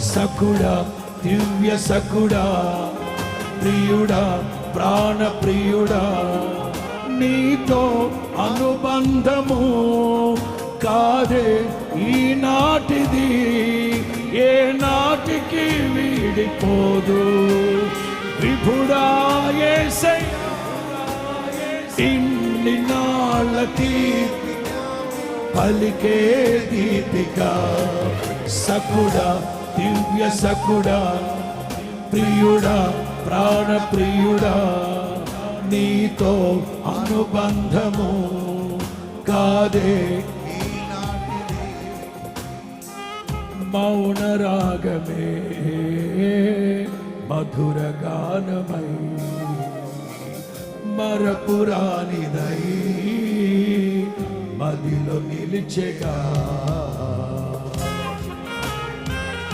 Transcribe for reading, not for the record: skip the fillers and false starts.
సకుడా దివ్య సకుడా ప్రియుడా ప్రాణ ప్రియుడా నీతో అనుబంధము కాదే ఈనాటిది ఏ నాటికి వీడిపోదు విభుడా యేసయ్యా ఇన్ని నాళ్ళకి పలికే దీపిక సకుడా దివ్య సకుడా ప్రియుడా ప్రాణ ప్రియుడా నీతో అనుబంధము కాదే మౌన రాగమే మధుర గానమై మరపురానిదై మదిలో నిలిచెగా